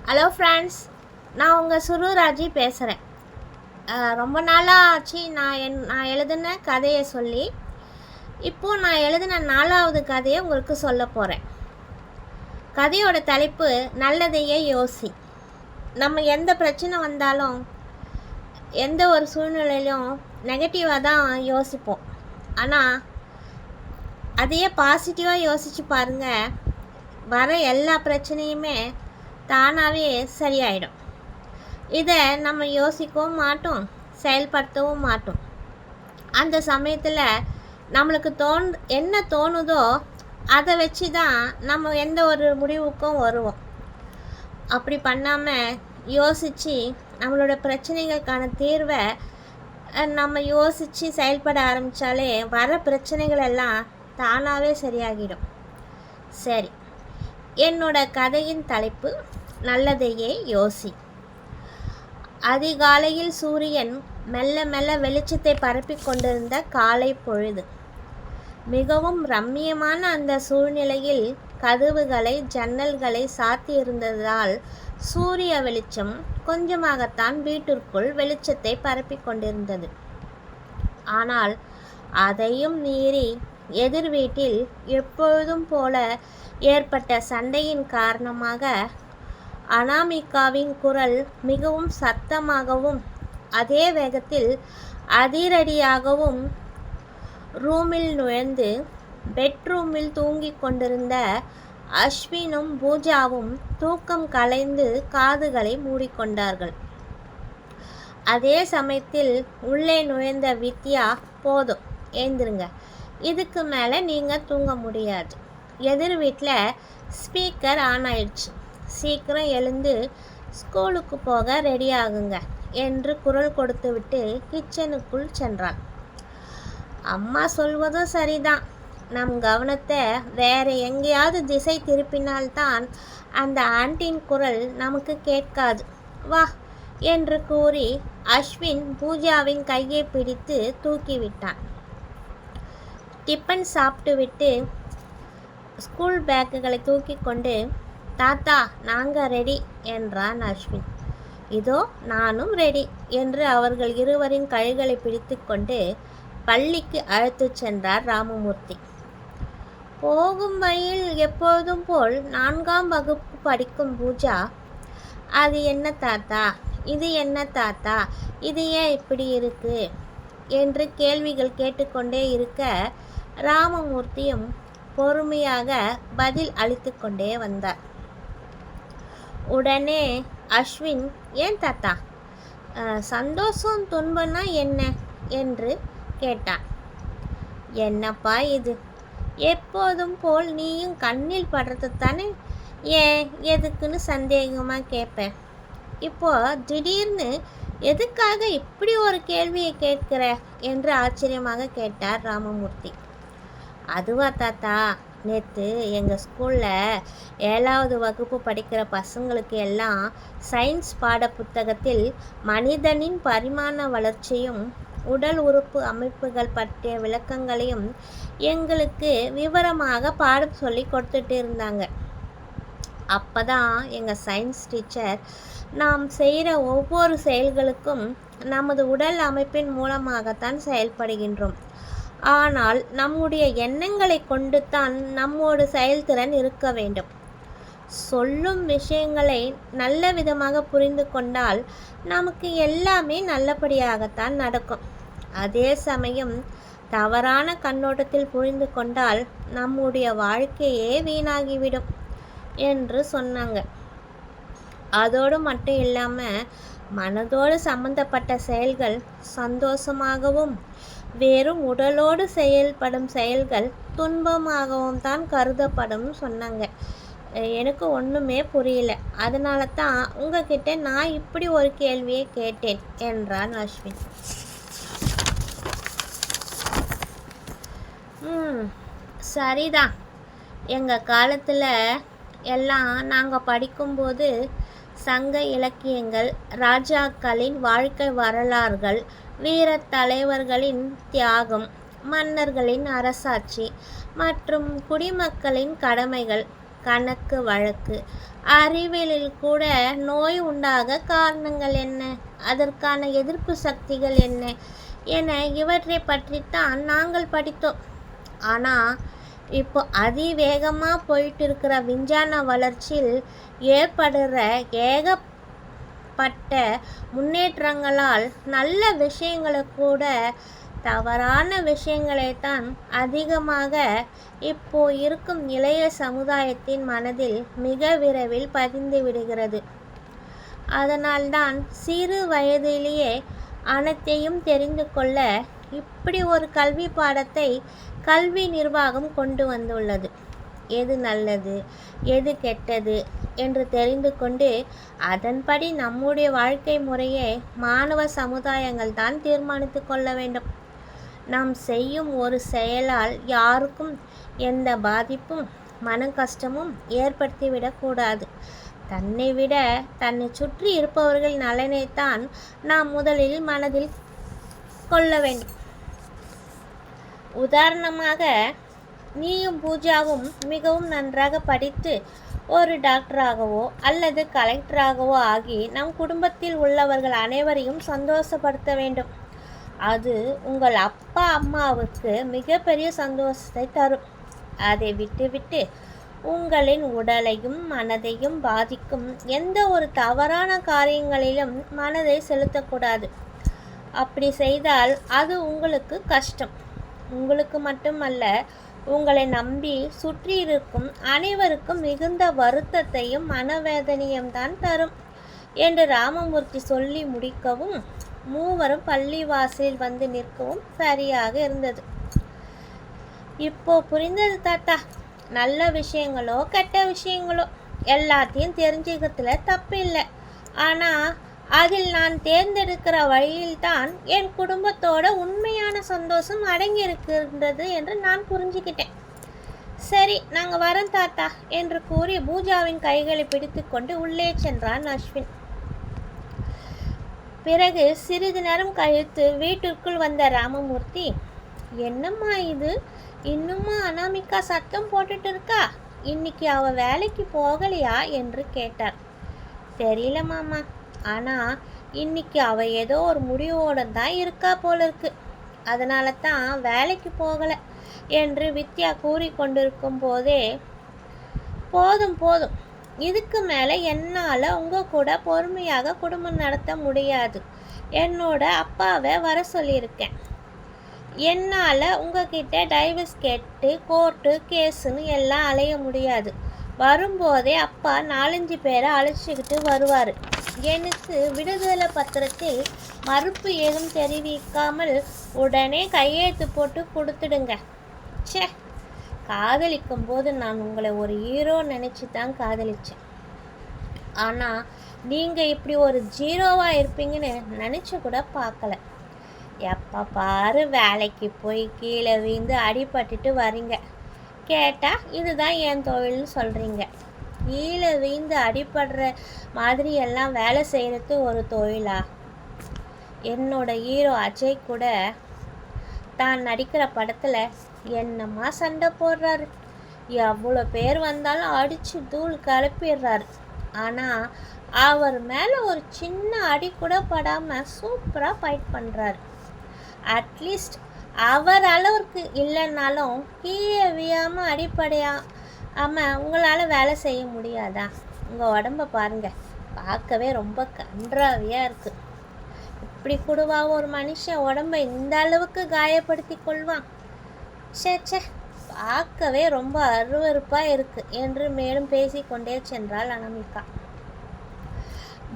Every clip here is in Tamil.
ஹலோ ஃப்ரெண்ட்ஸ், நான் உங்கள் சுருராஜி பேசுகிறேன். ரொம்ப நாளாக ஆச்சு நான் எழுதின கதையை சொல்லி. இப்போது நான் எழுதின 4வது கதையை உங்களுக்கு சொல்ல போகிறேன். கதையோட தலைப்பு நல்லதையே யோசி. நம்ம எந்த பிரச்சனை வந்தாலும் எந்த ஒரு சூழ்நிலையிலும் நெகட்டிவாக தான் யோசிப்போம். ஆனால் அதையே பாசிட்டிவாக யோசித்து பாருங்கள், வர எல்லா பிரச்சனையுமே தானாகவே சரியாயிடும். இதை நம்ம யோசிக்கவும் மாட்டோம், செயல்படுத்தவும் மாட்டோம். அந்த சமயத்தில் நம்மளுக்கு என்ன தோணுதோ அதை வச்சு தான் நம்ம எந்த ஒரு முடிவுக்கும் வருவோம். அப்படி பண்ணாமல் யோசித்து நம்மளோட பிரச்சனைகளுக்கான தீர்வை நம்ம யோசித்து செயல்பட ஆரம்பித்தாலே வர பிரச்சனைகள் எல்லாம் தானாகவே சரியாகிடும். சரி, என்னோட கதையின் தலைப்பு நல்லதையே யோசி. அதிகாலையில் சூரியன் மெல்ல மெல்ல வெளிச்சத்தை பரப்பி கொண்டிருந்த காலை பொழுது. மிகவும் ரம்மியமான அந்த சூழ்நிலையில் கதவுகளை ஜன்னல்களை சாத்தியிருந்ததால் சூரிய வெளிச்சம் கொஞ்சமாகத்தான் வீட்டிற்குள் வெளிச்சத்தை பரப்பி கொண்டிருந்தது. ஆனால் அதையும் மீறி எதிர் வீட்டில் எப்பொழுதும் போல ஏற்பட்ட சண்டையின் காரணமாக அனாமிகாவின் குரல் மிகவும் சத்தமாகவும் அதே வேகத்தில் அதிரடியாகவும் ரூமில் நுழைந்து பெட்ரூமில் தூங்கிக் கொண்டிருந்த அஸ்வினும் பூஜாவும் தூக்கம் கலைந்து காதுகளை மூடிக்கொண்டார்கள். அதே சமயத்தில் உள்ளே நுழைந்த வித்யா, போதும் ஏந்திருங்க, இதுக்கு மேலே நீங்கள் தூங்க முடியாது. எதிர் வீட்டில் ஸ்பீக்கர் ஆன் ஆயிடுச்சு, சீக்கிரம் எழுந்து ஸ்கூலுக்கு போக ரெடி ஆகுங்க என்று குரல் கொடுத்துவிட்டு கிச்சனுக்குள் சென்றாள். அம்மா சொல்வதும் சரிதான், நம் கவனத்தை வேற எங்கேயாவது திசை திருப்பினால்தான் அந்த ஆண்டின் குரல் நமக்கு கேட்காது, வா என்று கூறி அஸ்வின் பூஜாவின் கையை பிடித்து தூக்கிவிட்டான். டிஃபன் சாப்பிட்டு விட்டு ஸ்கூல் பேக்குகளை தூக்கி கொண்டு, தாத்தா நாங்கள் ரெடி என்றான் அஸ்வின். இதோ நானும் ரெடி என்று அவர்கள் இருவரின் கைகளை பிடித்து கொண்டு பள்ளிக்கு அழைத்து சென்றார் ராமமூர்த்தி. போகும் வழியில் எப்பொழுதும் போல் 4ஆம் வகுப்பு படிக்கும் பூஜா, அது என்ன தாத்தா, இது என்ன தாத்தா, இது ஏன் இப்படி இருக்கு என்று கேள்விகள் கேட்டுக்கொண்டே இருக்க ராமமூர்த்தியும் பொறுமையாக பதில் அளித்து கொண்டே வந்தார். உடனே அஸ்வின், ஏன் தாத்தா, சந்தோஷம் துன்பம்னா என்ன என்று கேட்டான். என்னப்பா இது, எப்போதும் போல் நீயும் கண்ணில் படுறது தானே, ஏன் எதுக்குன்னு சந்தேகமாக கேட்பேன். இப்போ திடீர்னு எதுக்காக இப்படி ஒரு கேள்வியை கேட்கிற என்று ஆச்சரியமாக கேட்டார் ராமமூர்த்தி. அதுவா தாத்தா, நேற்று எங்கள் ஸ்கூலில் 7வது வகுப்பு படிக்கிற பசங்களுக்கு எல்லாம் சயின்ஸ் பாட புத்தகத்தில் மனிதனின் பரிமாண வளர்ச்சியும் உடல் உறுப்பு அமைப்புகள் பற்றிய விளக்கங்களையும் எங்களுக்கு விவரமாக பாடம் சொல்லி கொடுத்துட்டு இருந்தாங்க. அப்போ தான் எங்கள் சயின்ஸ் டீச்சர், நாம் செய்கிற ஒவ்வொரு செயல்களுக்கும் நமது உடல் அமைப்பின் மூலமாகத்தான் செயல்படுகின்றோம். ஆனால் நம்முடைய எண்ணங்களை கொண்டு தான் நம்மோட செயல்திறன் இருக்க வேண்டும். சொல்லும் விஷயங்களை நல்ல விதமாக புரிந்து கொண்டால் நமக்கு எல்லாமே நல்லபடியாகத்தான் நடக்கும். அதே சமயம் தவறான கண்ணோட்டத்தில் புரிந்து கொண்டால் நம்முடைய வாழ்க்கையே வீணாகிவிடும் என்று சொன்னாங்க. அதோடு மட்டும் இல்லாமல் மனதோடு சம்பந்தப்பட்ட செயல்கள் சந்தோஷமாகவும் வெறும் உடலோடு செயல்படும் செயல்கள் துன்பமாகவும் தான் கருதப்படும் சொன்னாங்க. எனக்கு ஒன்றுமே புரியல, அதனால தான் உங்ககிட்ட நான் இப்படி ஒரு கேள்வியை கேட்டேன் என்றான் அஸ்வின். சரிதான், எங்கள் காலத்தில் எல்லாம் நாங்கள் படிக்கும்போது சங்க இலக்கியங்கள், ராஜாக்களின் வாழ்க்கை வரலாறுகள், வீர தலைவர்களின் தியாகம், மன்னர்களின் அரசாட்சி மற்றும் குடிமக்களின் கடமைகள், கணக்கு வழக்கு, அறிவியலில் கூட நோய் உண்டாக காரணங்கள் என்ன, அதற்கான எதிர்ப்பு சக்திகள் என்ன என இவற்றை பற்றித்தான் நாங்கள் படித்தோம். ஆனால் இப்போ அதிவேகமாக போயிட்டு இருக்கிற விஞ்ஞான வளர்ச்சியில் ஏற்படுற ஏகப்பட்ட முன்னேற்றங்களால் நல்ல விஷயங்களை கூட தவறான விஷயங்களைத்தான் அதிகமாக இப்போ இருக்கும் இளைய சமுதாயத்தின் மனதில் மிக விரைவில் பதிந்து விடுகிறது. அதனால்தான் சிறு வயதிலேயே அனைத்தையும் தெரிந்து கொள்ள இப்படி ஒரு கல்வி பாடத்தை கல்வி நிர்வாகம் கொண்டு வந்துள்ளது. எது நல்லது எது கெட்டது என்று தெரிந்து கொண்டு அதன்படி நம்முடைய வாழ்க்கை முறையை மாணவ சமுதாயங்கள் தான் தீர்மானித்து கொள்ள வேண்டும். நாம் செய்யும் ஒரு செயலால் யாருக்கும் எந்த பாதிப்பும் மன கஷ்டமும் ஏற்படுத்திவிடக்கூடாது. தன்னை விட தன்னை சுற்றி இருப்பவர்கள் நலனைத்தான் நாம் முதலில் மனதில் கொள்ள வேண்டும். உதாரணமாக, நீயும் பூஜாவும் மிகவும் நன்றாக படித்து ஒரு டாக்டராகவோ அல்லது கலெக்டராகவோ ஆகி நம் குடும்பத்தில் உள்ளவர்கள் அனைவரையும் சந்தோஷப்படுத்த வேண்டும். அது உங்கள் அப்பா அம்மாவுக்கு மிகப்பெரிய சந்தோஷத்தை தரும். அதை விட்டுவிட்டு உங்களின் உடலையும் மனதையும் பாதிக்கும் எந்த ஒரு தவறான காரியங்களிலும் மனதை செலுத்தக்கூடாது. அப்படி செய்தால் அது உங்களுக்கு கஷ்டம். உங்களுக்கு மட்டுமல்ல, உங்களை நம்பி சுற்றி இருக்கும் அனைவருக்கும் மிகுந்த வருத்தத்தையும் மனவேதனையும் தான் தரும் என்று ராமமூர்த்தி சொல்லி முடிக்கவும் மூவரும் பள்ளி வாசலில் வந்து நிற்கவும் சரியாக இருந்தது. இப்போ புரிந்தது தாத்தா. நல்ல விஷயங்களோ கெட்ட விஷயங்களோ எல்லாத்தையும் தெரிஞ்சுக்கிறதுல தப்பு இல்லை. ஆனால் அதில் நான் தேர்ந்தெடுக்கிற வழியில்தான் என் குடும்பத்தோட உண்மையான சந்தோஷம் அடங்கி இருக்கின்றது என்று நான் புரிஞ்சுக்கிட்டேன். சரி, நாங்கள் வரோம் தாத்தா என்று கூறி பூஜாவின் கைகளை பிடித்து கொண்டு உள்ளே சென்றான் அஸ்வின். பிறகு சிறிது நேரம் கழித்து வீட்டிற்குள் வந்த ராமமூர்த்தி, என்னம்மா இது, இன்னுமா அனாமிகா சத்தம் போட்டுட்டு இருக்கா? இன்னைக்கு அவ வேலைக்கு போகலையா என்று கேட்டார். தெரியல மாமா, ஆனால் இன்னைக்கு அவ ஏதோ ஒரு முடிவோடு தான் இருக்கா போல இருக்கு, அதனால தான் வேலைக்கு போகலை என்று வித்யா கூறி கொண்டிருக்கும் போதே, போதும் போதும், இதுக்கு மேலே என்னால் உங்கள் கூட பொறுமையாக குடும்பம் நடத்த முடியாது. என்னோட அப்பாவை வர சொல்லியிருக்கேன். என்னால் உங்ககிட்ட டைவர்ஸ் கேட்டு கோர்ட்டு கேஸுன்னு எல்லாம் அலைய முடியாது. வரும்போதே அப்பா 4-5 பேரை அழைச்சிக்கிட்டு வருவார். எனக்கு விடுதலை பத்திரத்தில் மறுப்பு ஏதும் தெரிவிக்காமல் உடனே கையெழுத்து போட்டு கொடுத்துடுங்க. சே, காதலிக்கும் போது நான் உங்களை ஒரு ஹீரோ நினச்சி தான் காதலித்தேன். ஆனால் நீங்கள் இப்படி ஒரு ஜீரோவாக இருப்பீங்கன்னு நினச்சி கூட பார்க்கல. எப்போ பாரு வேலைக்கு போய் கீழே வீழ்ந்து அடிபட்டுட்டு வரீங்க. கேட்டால் இதுதான் என் தொழில்னு சொல்கிறீங்க. கீழே வீழ்ந்து அடிபடுற மாதிரி எல்லாம் வேலை செய்கிறது ஒரு தொழிலா? என்னோட ஹீரோ அஜய் கூட தான் நடிக்கிற படத்தில் என்னம்மா சண்டை போடுறாரு. எவ்வளோ பேர் வந்தாலும் அடித்து தூள் கிளப்பிடுறாரு. ஆனால் அவர் மேலே ஒரு சின்ன அடி கூட படாமல் சூப்பராக ஃபைட் பண்ணுறாரு. அட்லீஸ்ட் அவர் அளவுக்கு இல்லைன்னாலும் கீழே விழாமல் அடிப்படையாமல் உங்களால் வேலை செய்ய முடியாதா? உங்கள் உடம்பை பாருங்கள், பார்க்கவே ரொம்ப கன்றாவியாக இருக்குது. இப்படி கூடவா ஒரு மனுஷன் உடம்பை இந்த அளவுக்கு காயப்படுத்தி கொள்வான்? சே, பார்க்கவே ரொம்ப அருவருப்பாக இருக்குது என்று மேலும் பேசிக்கொண்டே சென்றாள் அனாமிகா.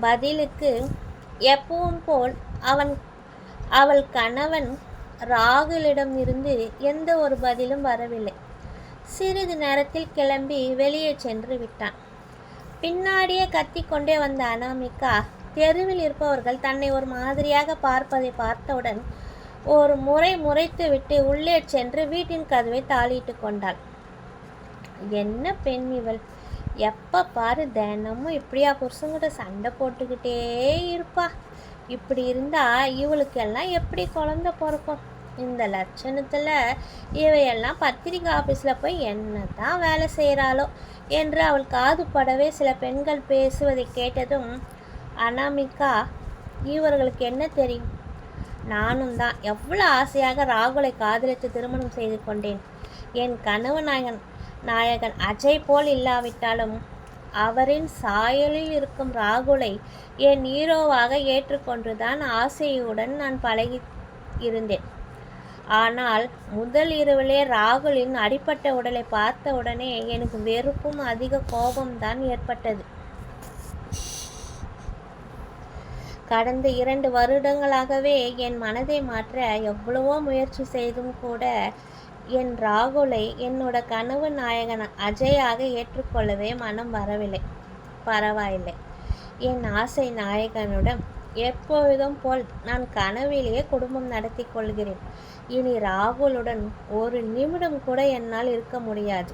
பதிலுக்கு எப்பவும் போல் அவள் கணவன் ராகுலிடம் இருந்து எந்த ஒரு பதிலும் வரவில்லை. சிறிது நேரத்தில் கிளம்பி வெளியே சென்று விட்டான். பின்னாடியே கத்திக்கொண்டே வந்த அனாமிகா தெருவில் இருப்பவர்கள் தன்னை ஒரு மாதிரியாக பார்ப்பதை பார்த்தவுடன் ஒரு முறை முறைத்து விட்டு உள்ளே சென்று வீட்டின் கதவை தாளிட்டு கொண்டாள். என்ன பெண் இவள், எப்போ பாரு தினமும் இப்படியா புருஷங்கிட்ட சண்டை போட்டுக்கிட்டே இருப்பா. இப்படி இருந்தால் இவளுக்கெல்லாம் எப்படி குழந்தை பிறக்கும் இந்த லட்சணத்தில் இவையெல்லாம் பத்திரிகை ஆஃபீஸில் போய் என்ன தான் வேலை செய்கிறாளோ என்று அவள் காது படவே சில பெண்கள் பேசுவதை கேட்டதும், அனாமிகா, இவர்களுக்கு என்ன தெரியும்? நானும் தான் எவ்வளோ ஆசையாக ராகுலை காதலித்து திருமணம் செய்து கொண்டேன். என் கனவு நாயகன் அஜய் போல் இல்லாவிட்டாலும் அவரின் சாயலில் இருக்கும் ராகுலை என் ஹீரோவாக ஏற்றுக்கொண்டுதான் ஆசையுடன் நான் பழகி இருந்தேன். ஆனால் முதல் இரவிலே ராகுலின் அடிப்பட்ட உடலை பார்த்த உடனே எனக்கு வெறுப்பும் அதிக கோபம்தான் ஏற்பட்டது. கடந்த 2 வருடங்களாகவே என் மனதை மாற்ற எவ்வளவோ முயற்சி செய்தும் கூட என் ராகுலை என்னோட கனவு நாயகன் அஜயாக ஏற்றுக்கொள்ளவே மனம் வரவில்லை. பரவாயில்லை, என் ஆசை நாயகனுடன் எப்பொழுதும் போல் நான் கனவிலேயே குடும்பம் நடத்தி கொள்கிறேன். இனி ராகுலுடன் ஒரு நிமிடம் கூட என்னால் இருக்க முடியாது.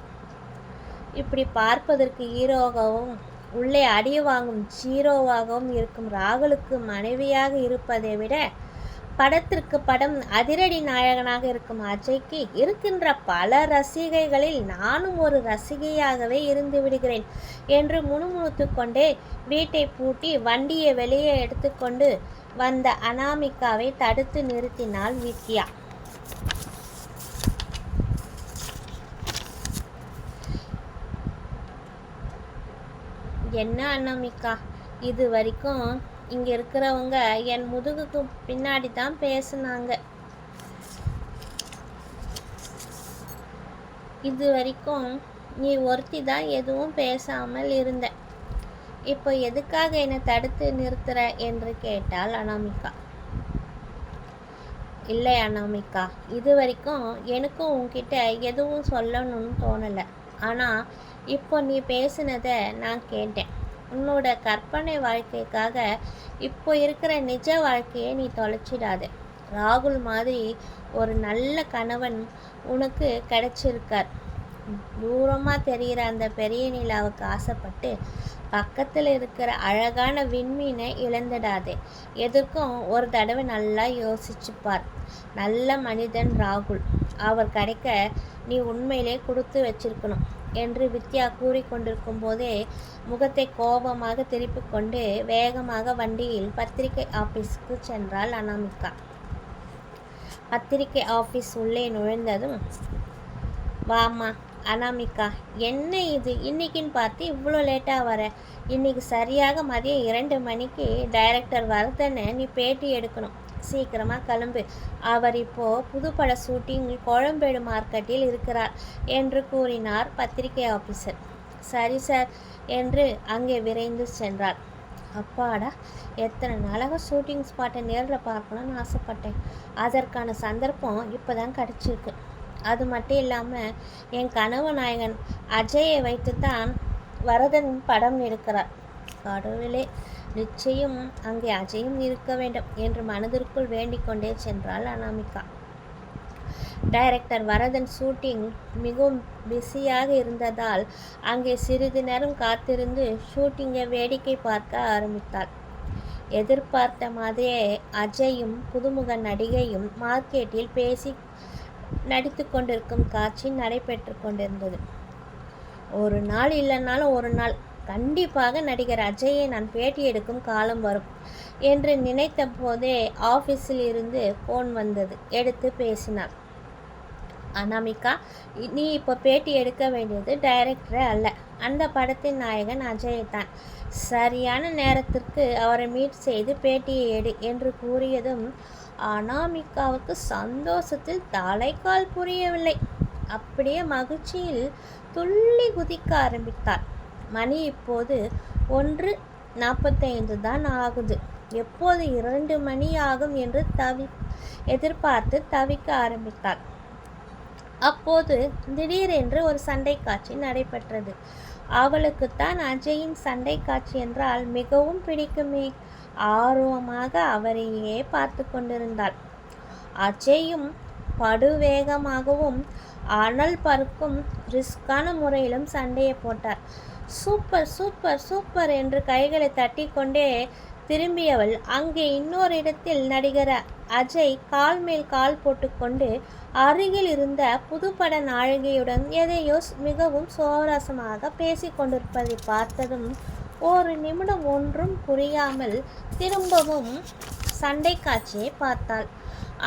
இப்படி பார்ப்பதற்கு ஹீரோவாகவும் உள்ளே அடி வாங்கும் ஜீரோவாகவும் இருக்கும் ராகுலுக்கு மனைவியாக இருப்பதை விட படத்திற்கு படம் அதிரடி நாயகனாக இருக்கும் அஜய்க்கு இருக்கின்ற பல ரசிகைகளில் நானும் ஒரு ரசிகையாகவே இருந்து விடுகிறேன் என்று முணுமுணுத்து கொண்டே வீட்டை பூட்டி வண்டியை வெளியே எடுத்துக்கொண்டு வந்த அனாமிகாவை தடுத்து நிறுத்தினாள் வித்யா. என்ன அனாமிகா, இது வரைக்கும் இங்கே இருக்கிறவங்க என் முதுகுக்கு பின்னாடி தான் பேசுனாங்க. இது வரைக்கும் நீ ஒருத்தி தான் எதுவும் பேசாமல் இருந்த. இப்போ எதுக்காக என்னை தடுத்து நிறுத்துற என்று கேட்டாள் அனாமிகா. இல்லை அனாமிகா, இது வரைக்கும் எனக்கும் உன்கிட்ட எதுவும் சொல்லணும்னு தோணலை. ஆனால் இப்போ நீ பேசுனதை நான் கேட்டேன். உன்னோட கற்பனை வாழ்க்கைக்காக இப்போ இருக்கிற நிஜ வாழ்க்கையை நீ தொலைச்சிடாத. ராகுல் மாதிரி ஒரு நல்ல கணவன் உனக்கு கிடைச்சிருக்கார். தூரமாக தெரிகிற அந்த பெரிய நிலாவுக்கு ஆசைப்பட்டு பக்கத்தில் இருக்கிற அழகான விண்மீனை இழந்துடாதே. எதற்கும் ஒரு தடவை நல்லா யோசிச்சுப்பார். நல்ல மனிதன் ராகுல். அவர் கிடைக்க நீ உண்மையிலே கொடுத்து வச்சிருக்கணும் என்று வித்யா கூறிக்கொண்டிருக்கும் போதே முகத்தை கோபமாக திருப்பி கொண்டு வேகமாக வண்டியில் பத்திரிகை ஆஃபீஸுக்கு சென்றாள் அனாமிகா. பத்திரிகை ஆஃபீஸ் உள்ளே நுழைந்ததும், வாமா அனாமிகா, என்ன இது இன்னைக்குன்னு பார்த்து இவ்வளோ லேட்டாக வர? இன்னைக்கு சரியாக மதியம் 2 மணிக்கு டைரக்டர் வரதனை நீ பேட்டி எடுக்கணும். சீக்கிரமாக கிளம்பு. அவர் இப்போது புதுப்பட ஷூட்டிங் கோயம்பேடு மார்க்கெட்டில் இருக்கிறார் என்று கூறினார் பத்திரிகை ஆஃபீஸர். சரி சார் என்று அங்கே விரைந்து சென்றார். அப்பாடா, எத்தனை நாளாக ஷூட்டிங் ஸ்பாட்டை நேரில் பார்க்கணும்னு ஆசைப்பட்டேன். அதற்கான சந்தர்ப்பம் இப்போ தான் கிடச்சிருக்கு. அது மட்டும் இல்லாமல் என் கனவு நாயகன் அஜயை வைத்துத்தான் வரதன் படம் எடுக்கிறார். கடவுளே, நிச்சயம் அங்கே அஜயும் இருக்க வேண்டும் என்று மனதிற்குள் வேண்டிக் கொண்டே சென்றாள் அனாமிகா. டைரக்டர் வரதன் ஷூட்டிங் மிகவும் பிஸியாக இருந்ததால் அங்கே சிறிது நேரம் காத்திருந்து ஷூட்டிங்கை வேடிக்கை பார்க்க ஆரம்பித்தாள். எதிர்பார்த்த மாதிரியே அஜயும் புதுமுக நடிகையும் மார்க்கெட்டில் பேசி நடித்து கொண்டிருக்கும் காட்சி நடைபெற்று கொண்டிருந்தது. ஒரு நாள் இல்லைனாலும் ஒரு நாள் கண்டிப்பாக நடிகர் அஜயை நான் பேட்டி எடுக்கும் காலம் வரும் என்று நினைத்த போதே ஆஃபீஸில் இருந்து ஃபோன் வந்தது. எடுத்து பேசினார். அனாமிகா, நீ இப்போ பேட்டி எடுக்க வேண்டியது டைரக்டரே அல்ல, அந்த படத்தின் நாயகன் அஜயைத்தான். சரியான நேரத்திற்கு அவரை மீட் செய்து பேட்டியை எடு என்று கூறியதும் அனாமிகாவுக்கு சந்தோஷத்தில் தலைக்கால் புரியவில்லை. அப்படியே மகிழ்ச்சியில் துள்ளி குதிக்க ஆரம்பித்தார். மணி இப்போது 1:45 தான் ஆகுது. எப்போது 2 மணி ஆகும் என்று எதிர்பார்த்து தவிக்க ஆரம்பித்தார். அப்போது திடீரென்று ஒரு சண்டை காட்சி நடைபெற்றது. அவளுக்குத்தான் அஜயின் சண்டை காட்சி என்றால் மிகவும் பிடிக்குமே. ஆர்வமாக அவரையே பார்த்து கொண்டிருந்தாள். அஜயும் படுவேகமாகவும் அனல் பறக்கும் ரிஸ்கான முறையிலும் சண்டையை போட்டார். சூப்பர் சூப்பர் சூப்பர் என்று கைகளை தட்டி கொண்டே திரும்பியவள் அங்கே இன்னொரு இடத்தில் நடிகர் அஜய் கால் மேல் கால் போட்டுக்கொண்டு அருகில் இருந்த புதுப்பட நாயகியுடன் எதையோ மிகவும் சுவாரஸ்யமாக பேசிக்கொண்டிருப்பதை பார்த்ததும் ஒரு நிமிடம் ஒன்றும் புரியாமல் திரும்பவும் சண்டை காட்சியை பார்த்தாள்.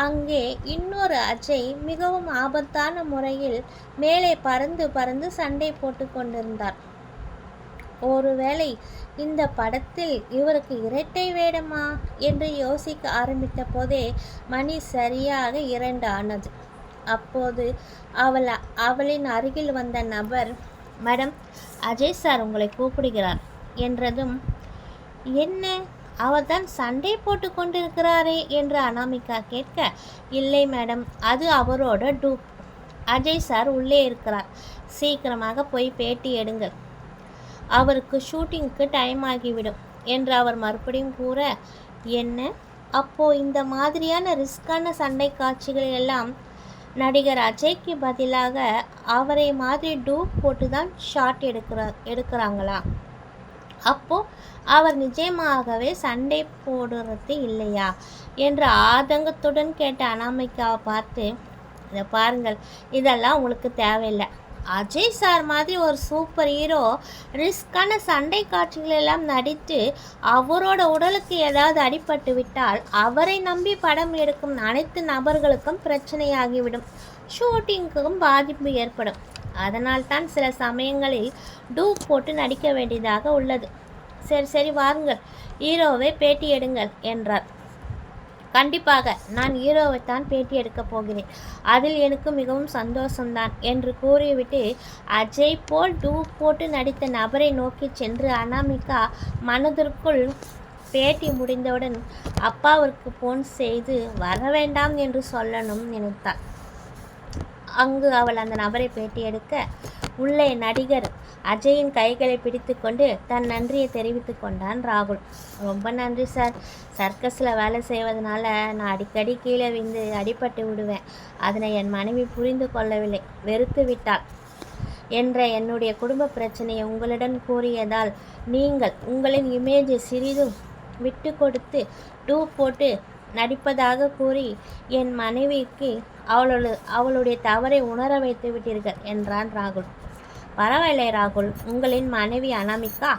அங்கே இன்னொரு அஜய் மிகவும் ஆபத்தான முறையில் மேலே பறந்து பறந்து சண்டை போட்டு கொண்டிருந்தார். ஒருவேளை இந்த படத்தில் இவருக்கு இரட்டை வேடமா என்று யோசிக்க ஆரம்பித்த போதே மணி சரியாக 2 ஆனது. அப்போது அவளின் அருகில் வந்த நபர், மேடம், அஜய் சார் உங்களை கூப்பிடுகிறார் என்றதும், என்ன, அவர்தான் சண்டை போட்டு கொண்டிருக்கிறாரே என்று அனாமிகா கேட்க, இல்லை மேடம், அது அவரோட டூப். அஜய் சார் உள்ளே இருக்கிறார், சீக்கிரமாக போய் பேட்டி எடுங்கள், அவருக்கு ஷூட்டிங்க்கு டைம் ஆகிவிடும் என்று அவர் மறுபடியும் கூற, என்ன, அப்போ இந்த மாதிரியான ரிஸ்கான சண்டை காட்சிகள் எல்லாம் நடிகர் அஜய்க்கு பதிலாக அவரை மாதிரி டூப் போட்டு தான் ஷாட் எடுக்கிறாங்களா? அப்போ அவர் நிஜமாகவே சண்டை போடுறது இல்லையா என்று ஆதங்கத்துடன் கேட்ட அனாமிகாவை பார்த்து, இதை பாருங்கள், இதெல்லாம் உங்களுக்கு தேவையில்லை. அஜய் சார் மாதிரி ஒரு சூப்பர் ஹீரோ ரிஸ்கான சண்டை காட்சிகள் எல்லாம் நடித்து அவரோட உடலுக்கு ஏதாவது அடிபட்டு விட்டால் அவரை நம்பி படம் எடுக்கும் அனைத்து நபர்களுக்கும் பிரச்சனையாகிவிடும், ஷூட்டிங்க்கும் பாதிப்பு ஏற்படும். அதனால்தான் சில சமயங்களில் டூப் போட்டு நடிக்க வேண்டியதாக உள்ளது. சரி சரி வாருங்கள், ஹீரோவை பேட்டி எடுங்கள் என்றார். கண்டிப்பாக நான் ஹீரோவைத்தான் பேட்டி எடுக்கப் போகிறேன், அதில் எனக்கு மிகவும் சந்தோஷம்தான் என்று கூறிவிட்டு அஜய் போல் டூப் போட்டு நடித்த நபரை நோக்கி சென்று அனாமிகா மனதிற்குள் பேட்டி முடிந்தவுடன் அப்பாவிற்கு போன் செய்து வர வேண்டாம் என்று சொல்லணும் நினைத்தாள். அங்கு அவள் அந்த நபரை பேட்டி எடுக்க உள்ளே நடிகர் அஜயின் கைகளை பிடித்து கொண்டு தன் நன்றியை தெரிவித்து கொண்டான் ராகுல். ரொம்ப நன்றி சார், சர்க்கஸில் வேலை செய்வதனால நான் அடிக்கடி கீழே விழுந்து அடிபட்டு விடுவேன், அதனை என் மனைவி புரிந்து கொள்ளவில்லை, வெறுத்து விட்டாள் என்ற என்னுடைய குடும்ப பிரச்சனையை உங்களிடம் கூறியதால் நீங்கள் உங்களின் இமேஜை சிறிதும் விட்டு கொடுத்து டூப் போட்டு நடிப்பதாக கூறி என் மனைவிக்கு அவளுடைய தவறை உணர வைத்து விட்டீர்கள் என்றான் ராகுல். பரவாயில்லை ராகுல், உங்களின் மனைவி அனாமிகா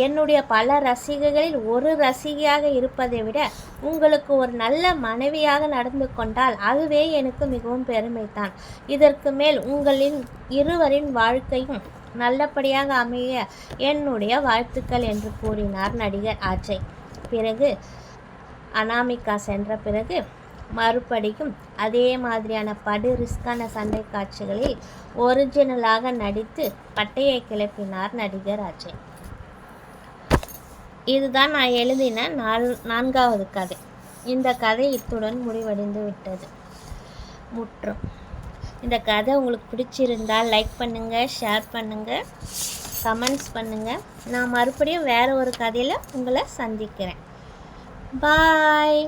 என்னுடைய பல ரசிகைகளில் ஒரு ரசிகையாக இருப்பதை விட உங்களுக்கு ஒரு நல்ல மனைவியாக நடந்து கொண்டால் அதுவே எனக்கு மிகவும் பெருமைதான். இதற்கு மேல் உங்களின் இருவரின் வாழ்க்கையும் நல்லபடியாக அமைய என்னுடைய வாழ்த்துக்கள் என்று கூறினார் நடிகர் அஜய். பிறகு அனாமிகா சென்ற பிறகு மறுபடியும் அதே மாதிரியான படு ரிஸ்கான சண்டை காட்சிகளில் ஒரிஜினலாக நடித்து பட்டையை கிளப்பினார் நடிகர் அஜய். இதுதான் நான் எழுதின 4வது கதை. இந்த கதை இத்துடன் முடிவடைந்து விட்டது. முற்றும். இந்த கதை உங்களுக்கு பிடிச்சிருந்தால் லைக் பண்ணுங்கள், ஷேர் பண்ணுங்கள், கமெண்ட்ஸ் பண்ணுங்கள். நான் மறுபடியும் வேறு ஒரு கதையில் உங்களை சந்திக்கிறேன். பாய்.